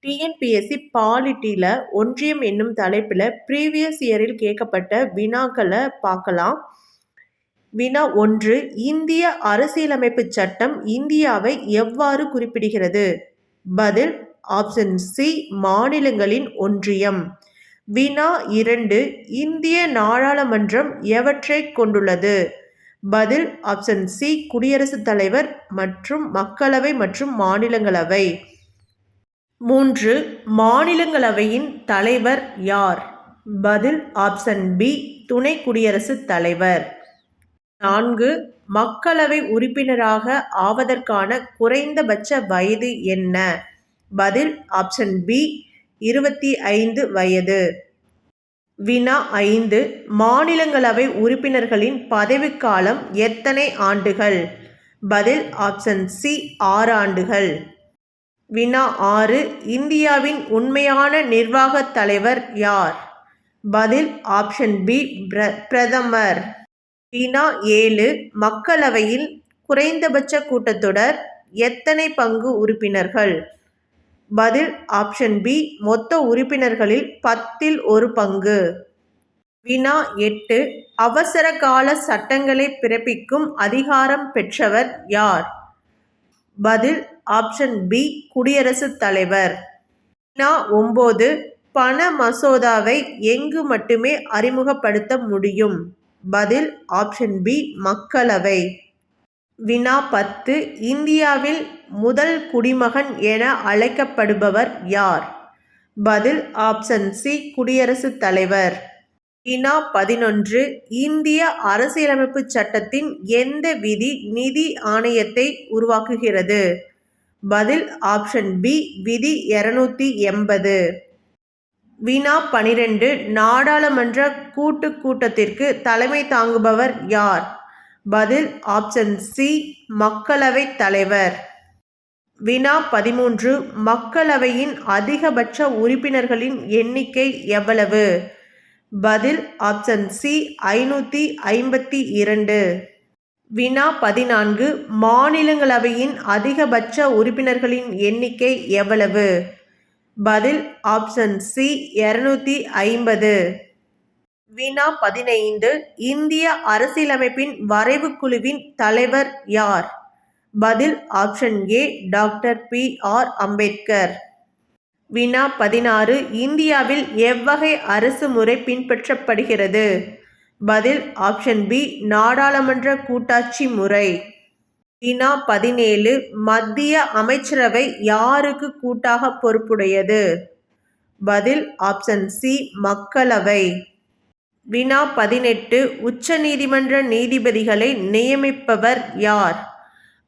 TNPSC பாலிட்டியில் ஒன்றியம் என்னும் தலைப்பில் ப்ரீவியஸ் இயரில் கேட்கப்பட்ட வினாக்களை பார்க்கலாம். வினா 1. இந்திய அரசியலமைப்பு சட்டம் இந்தியாவை எவ்வாறு குறிப்பிடுகிறது? பதில் ஆப்ஷன் சி, மாநிலங்களின் ஒன்றியம். வினா 2. இந்திய நாடாளுமன்றம் எவற்றை கொண்டுள்ளது? பதில் ஆப்ஷன் சி, குடியரசுத் தலைவர் மற்றும் மக்களவை மற்றும் மாநிலங்களவை. 3. மாநிலங்களவையின் தலைவர் யார்? பதில் ஆப்ஷன் பி, துணை குடியரசுத் தலைவர். 4. மக்களவை உறுப்பினராக ஆவதற்கான குறைந்தபட்ச வயது என்ன? பதில் ஆப்ஷன் பி, 25 வயது. வினா 5. மாநிலங்களவை உறுப்பினர்களின் பதவிக்காலம் எத்தனை ஆண்டுகள்? பதில் ஆப்ஷன் சி, 6 ஆண்டுகள். வினா 6. இந்தியாவின் உண்மையான நிர்வாகத் தலைவர் யார்? பதில் ஆப்ஷன் பி, பிரதமர். வினா 7. மக்களவையில் குறைந்தபட்ச கூட்டத்தொடர் எத்தனை பங்கு உறுப்பினர்கள்? பதில் ஆப்ஷன் பி, மொத்த உறுப்பினர்களில் 10ல் 1 பங்கு. வினா 8. அவசர கால சட்டங்களை பிறப்பிக்கும் அதிகாரம் பெற்றவர் யார்? பதில் ஆப்ஷன் பி, குடியரசுத் தலைவர். வினா 9. பண மசோதாவை எங்கு மட்டுமே அறிமுகப்படுத்த முடியும்? பதில் ஆப்ஷன் பி, மக்களவை. வினா 10. இந்தியாவில் முதல் குடிமகன் என அழைக்கப்படுபவர் யார்? பதில் ஆப்ஷன் சி, குடியரசுத் தலைவர். வினா 11. இந்திய அரசியலமைப்பு சட்டத்தின் எந்த விதி நிதி ஆணையத்தை உருவாக்குகிறது? பதில் ஆப்ஷன் பி, விதி 280. வினா 12. நாடாளுமன்ற கூட்டுக் கூட்டத்திற்கு தலைமை தாங்குபவர் யார்? பதில் ஆப்ஷன் சி, மக்களவைத் தலைவர். வினா 13. மக்களவையின் அதிகபட்ச உறுப்பினர்களின் எண்ணிக்கை எவ்வளவு? பதில் ஆப்ஷன் சி, 552. வினா 14. மாநிலங்களவையின் அதிகபட்ச உறுப்பினர்களின் எண்ணிக்கை எவ்வளவு? பதில் ஆப்ஷன் சி, 250. வினா 15. இந்திய அரசியலமைப்பின் வரைவு குழுவின் தலைவர் யார்? பதில் option A, doctor B.R.. Ambedkar. வினா 16. இந்தியாவில் எவ்வகை அரசு முறை பின்பற்றப்படுகிறது? பதில் ஆப்ஷன் பி, நாடாளுமன்ற கூட்டாட்சி முறை. வினா 17. மத்திய அமைச்சரவை யாருக்கு கூட்டாக பொறுப்புடையது? பதில் ஆப்ஷன் சி, மக்களவை. வினா 18. உச்ச நீதிமன்ற நீதிபதிகளை நியமிப்பவர் யார்?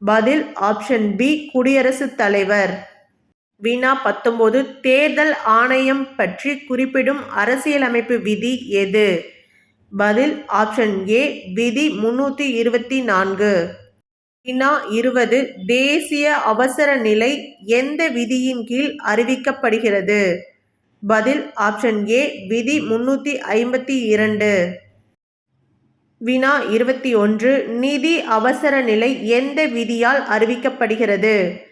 பதில் ஆப்ஷன் பி, குடியரசுத் தலைவர். வினா 19. தேர்தல் ஆணையம் பற்றி குறிப்பிடும் அரசியலமைப்பு விதி எது? பதில் ஆப்ஷன் ஏ, விதி 324. வினா 20. தேசிய அவசர நிலை எந்த விதியின் கீழ் அறிவிக்கப்படுகிறது? பதில் ஆப்ஷன் ஏ, விதி 352. வினா 21. நிதி அவசர நிலை எந்த விதியால் அறிவிக்கப்படுகிறது?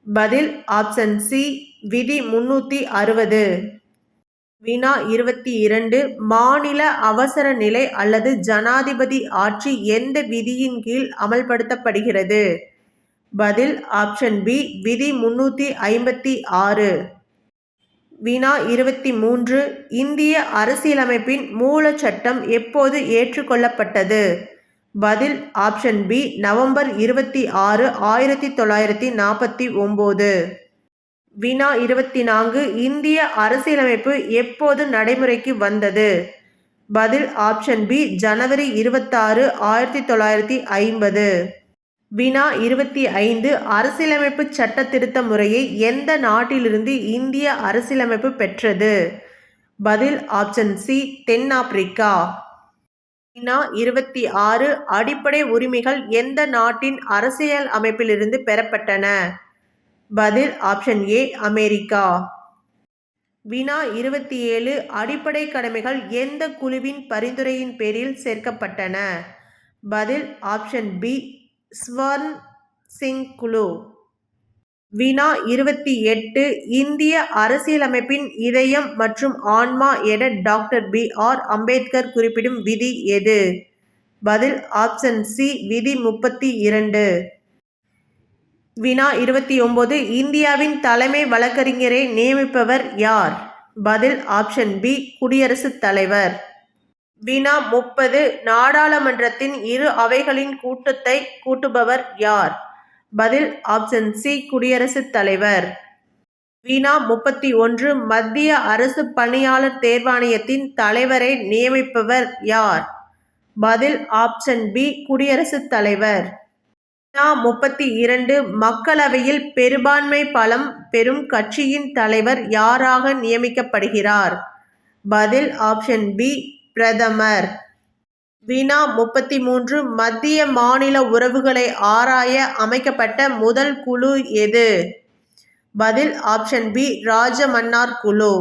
பதில் ஆப்ஷன் சி, விதி 360. வினா 22. மாநில அவசர நிலை அல்லது ஜனாதிபதி ஆட்சி எந்த விதியின் கீழ் அமல்படுத்தப்படுகிறது? பதில் ஆப்ஷன் பி, விதி 356. வினா 23. இந்திய அரசியலமைப்பின் மூல சட்டம் எப்போது ஏற்றுக்கொள்ளப்பட்டது? பதில் ஆப்ஷன் பி, நவம்பர் 26, 1949. வினா 24. இந்திய அரசியலமைப்பு எப்போது நடைமுறைக்கு வந்தது? பதில் ஆப்ஷன் பி, ஜனவரி 26, 1950. வினா 25. அரசியலமைப்பு சட்ட திருத்த முறையை எந்த நாட்டிலிருந்து இந்திய அரசியலமைப்பு பெற்றது? பதில் ஆப்ஷன் சி, தென்னாப்பிரிக்கா. வினா 26. அடிப்படை உரிமைகள் எந்த நாட்டின் அரசியல் அமைப்பிலிருந்து பெறப்பட்டன? பதில் ஆப்ஷன் ஏ, அமெரிக்கா. வினா 27. அடிப்படை கடமைகள் எந்த குழுவின் பரிந்துரையின் பேரில் சேர்க்கப்பட்டன? பதில் ஆப்ஷன் பி, ஸ்வர்ன் சிங் குழு. வினா 28 இந்திய அரசியலமைப்பின் இதயம் மற்றும் ஆன்மா என டாக்டர் பி.ஆர். அம்பேத்கர் குறிப்பிடும் விதி எது? பதில் ஆப்ஷன் சி விதி 32. வினா 29 இந்தியாவின் தலைமை வழக்கறிஞரை நியமிப்பவர் யார்? பதில் ஆப்ஷன் பி குடியரசுத் தலைவர். வினா 30 நாடாளுமன்றத்தின் இரு அவைகளின் கூட்டத்தை கூட்டுபவர் யார்? பதில் ஆப்ஷன் சி குடியரசுத் தலைவர். வினா 31 மத்திய அரசு பணியாளர் தேர்வாணையத்தின் தலைவரை நியமிப்பவர் யார்? பதில் ஆப்ஷன் பி குடியரசுத் தலைவர். வினா 32 மக்களவையில் பெரும்பான்மை பலம் பெறும் கட்சியின் தலைவர் யாராக நியமிக்கப்படுகிறார்? பதில் ஆப்ஷன் பி பிரதமர். வினா 33 மத்திய மாநில உறவுகளை ஆராய அமைக்கப்பட்ட முதல் குழு எது? பதில் ஆப்ஷன் பி ராஜமன்னார் குழு.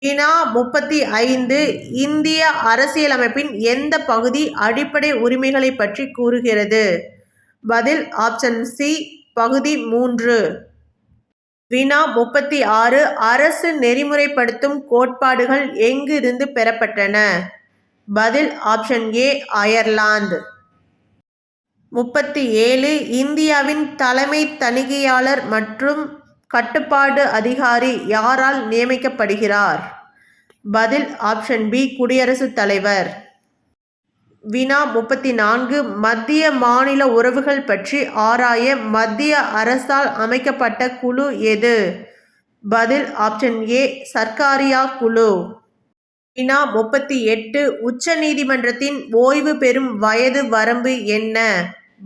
வினா 35 இந்திய அரசியலமைப்பின் எந்த பகுதி அடிப்படை உரிமைகளை பற்றி கூறுகிறது? பதில் ஆப்ஷன் சி பகுதி 3. வினா 36 அரசு நெறிமுறைப்படுத்தும் கோட்பாடுகள் எங்கிருந்து பெறப்பட்டன? பதில் ஆப்ஷன் ஏ அயர்லாந்து. 37 இந்தியாவின் தலைமை தணிக்கையாளர் மற்றும் கட்டுப்பாடு அதிகாரி யாரால் நியமிக்கப்படுகிறார்? பதில் ஆப்ஷன் பி குடியரசுத் தலைவர். வினா 34 மத்திய மாநில உறவுகள் பற்றி ஆராய மத்திய அரசால் அமைக்கப்பட்ட குழு எது? பதில் ஆப்ஷன் ஏ சர்க்காரியா குழு. வினா 38 உச்ச நீதிமன்றத்தின் ஓய்வு பெறும் வயது வரம்பு என்ன?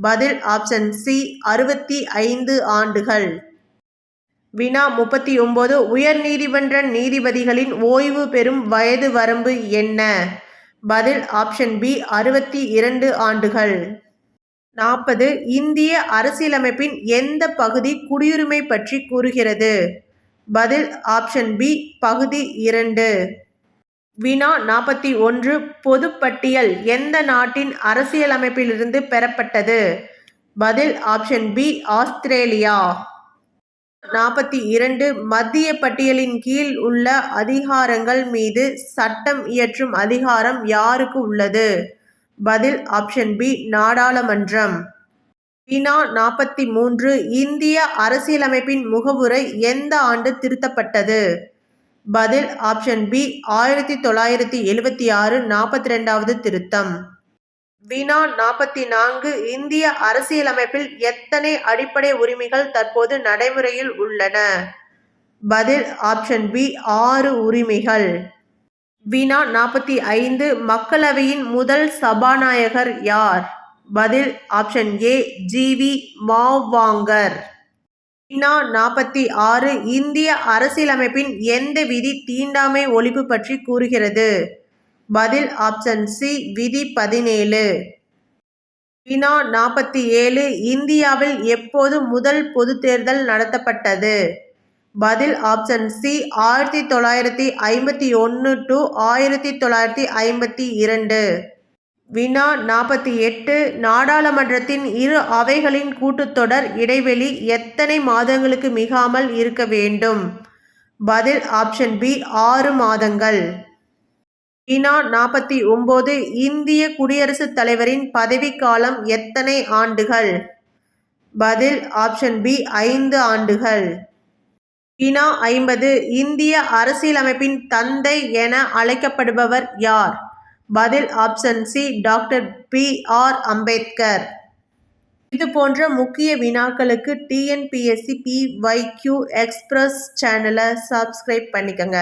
பதில் ஆப்ஷன் சி 65 ஆண்டுகள். வினா 39 உயர் நீதிமன்ற நீதிபதிகளின் ஓய்வு பெறும் வயது வரம்பு என்ன? பதில் ஆப்ஷன் பி 62 ஆண்டுகள். 40 இந்திய அரசியலமைப்பின் எந்த பகுதி குடியுரிமை பற்றி கூறுகிறது? பதில் ஆப்ஷன் பி பகுதி 2. வினா 41 பொதுப்பட்டியல் எந்த நாட்டின் அரசியலமைப்பிலிருந்து பெறப்பட்டது? பதில் ஆப்ஷன் பி ஆஸ்திரேலியா. 42 மத்திய பட்டியலின் கீழ் உள்ள அதிகாரங்கள் மீது சட்டம் இயற்றும் அதிகாரம் யாருக்கு உள்ளது? பதில் ஆப்ஷன் பி நாடாளுமன்றம். வினா 43 இந்திய அரசியலமைப்பின் முகவுரை எந்த ஆண்டு திருத்தப்பட்டது? பதில் ஆப்ஷன் பி 1976 42வது திருத்தம். வினா 44 இந்திய அரசியலமைப்பில் எத்தனை அடிப்படை உரிமைகள் தற்போது நடைமுறையில் உள்ளன? பதில் ஆப்ஷன் பி 6 உரிமைகள். வினா 45 மக்களவையின் முதல் சபாநாயகர் யார்? பதில் ஆப்ஷன் ஏ ஜி.வி. மாவாங்கர். வினா 46 இந்திய அரசியலமைப்பின் எந்த விதி தீண்டாமை ஒழிப்பு பற்றி கூறுகிறது? பதில் ஆப்ஷன் சி விதி 17. வினா 47 இந்தியாவில் எப்போது முதல் பொது தேர்தல் நடத்தப்பட்டது? பதில் ஆப்ஷன் சி 1951 to 1952. வினா 48 நாடாளுமன்றத்தின் இரு அவைகளின் கூட்டத்தொடர் இடைவெளி எத்தனை மாதங்களுக்கு மிகாமல் இருக்க வேண்டும்? பதில் ஆப்ஷன் பி 6 மாதங்கள். வினா 49 இந்திய குடியரசுத் தலைவரின் பதவிக்காலம் எத்தனை ஆண்டுகள்? பதில் ஆப்ஷன் பி 5 ஆண்டுகள். வினா 50 இந்திய அரசியலமைப்பின் தந்தை என அழைக்கப்படுபவர் யார்? பதில் option C doctor B.R.. Ambedkar. இது போன்ற முக்கிய வினாக்களுக்கு டிஎன்பிஎஸ்சி PYQ எக்ஸ்பிரஸ் சேனலை சப்ஸ்கிரைப் பண்ணிக்கங்க.